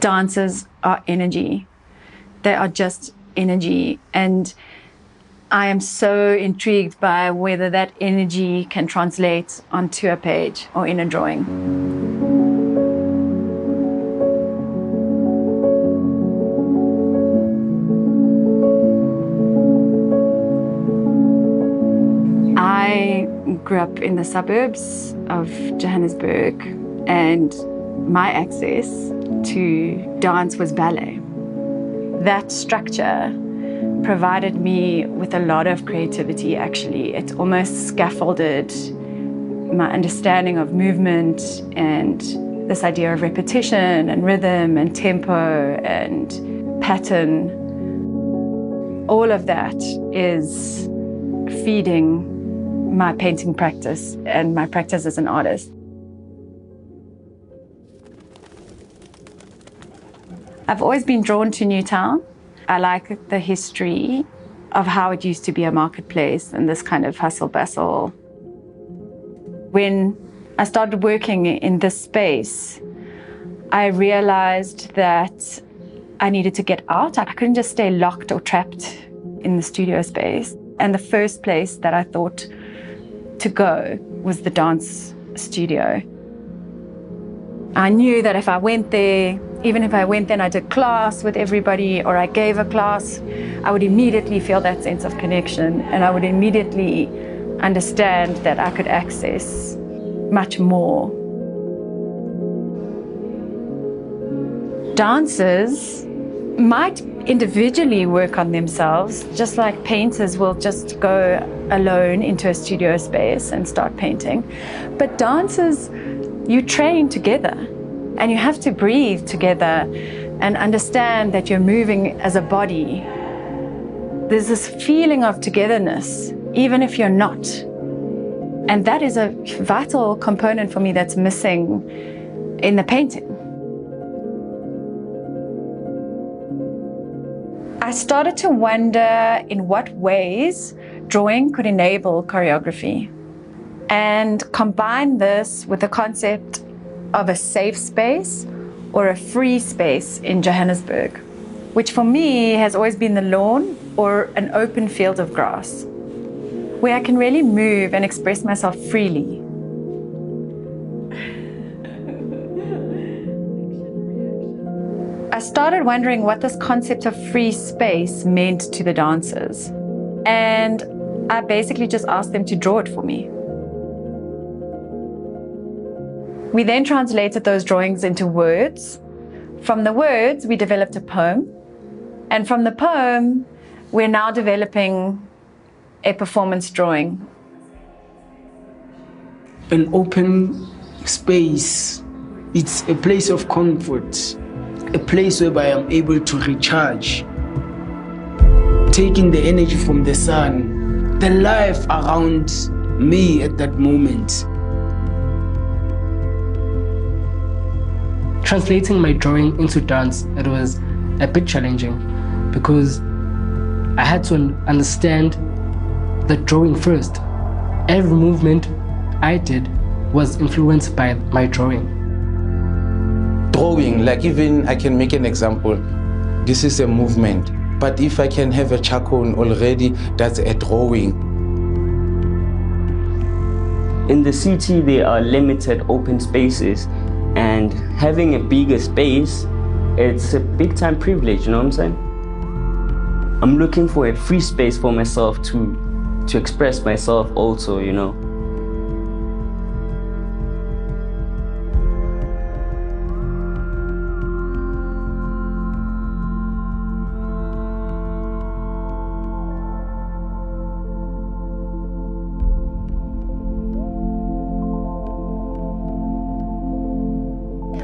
Dances are energy. They are just energy. And I am so intrigued by whether that energy can translate onto a page or in a drawing. I grew up in the suburbs of Johannesburg, and my access to dance was ballet. That structure provided me with a lot of creativity, actually. It almost scaffolded my understanding of movement and this idea of repetition and rhythm and tempo and pattern. All of that is feeding my painting practice and my practice as an artist. I've always been drawn to Newtown. I like the history of how it used to be a marketplace and this kind of hustle bustle. When I started working in this space, I realized that I needed to get out. I couldn't just stay locked or trapped in the studio space. And the first place that I thought to go was the dance studio. I knew that if I went there, even if I went there and I did class with everybody or I gave a class, I would immediately feel that sense of connection and I would immediately understand that I could access much more. Dancers might individually work on themselves, just like painters will just go alone into a studio space and start painting. But dancers, you train together and you have to breathe together and understand that you're moving as a body. There's this feeling of togetherness, even if you're not. And that is a vital component for me that's missing in the painting. I started to wonder in what ways drawing could enable choreography and combine this with the concept of a safe space or a free space in Johannesburg, which for me has always been the lawn or an open field of grass, where I can really move and express myself freely. I started wondering what this concept of free space meant to the dancers, and I basically just asked them to draw it for me. We then translated those drawings into words. From the words, we developed a poem. And from the poem, we're now developing a performance drawing. An open space, it's a place of comfort, a place whereby I'm able to recharge, taking the energy from the sun, the life around me at that moment. Translating my drawing into dance, it was a bit challenging because I had to understand the drawing first. Every movement I did was influenced by my drawing. Drawing, like even I can make an example. This is a movement, but if I can have a charcoal already, that's a drawing. In the city, there are limited open spaces, and having a bigger space, it's a big time privilege, you know what I'm saying? I'm looking for a free space for myself to express myself also, you know.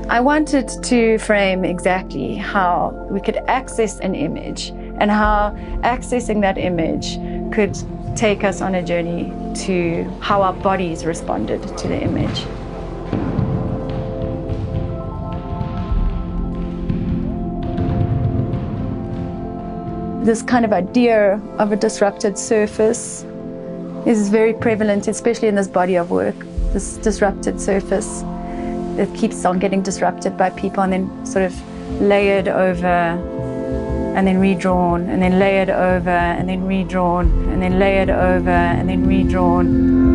I wanted to frame exactly how we could access an image and how accessing that image could take us on a journey to how our bodies responded to the image. This kind of idea of a disrupted surface is very prevalent, especially in this body of work, this disrupted surface. It keeps on getting disrupted by people and then sort of layered over, and then redrawn, and then layered over, and then redrawn, and then layered over, and then redrawn.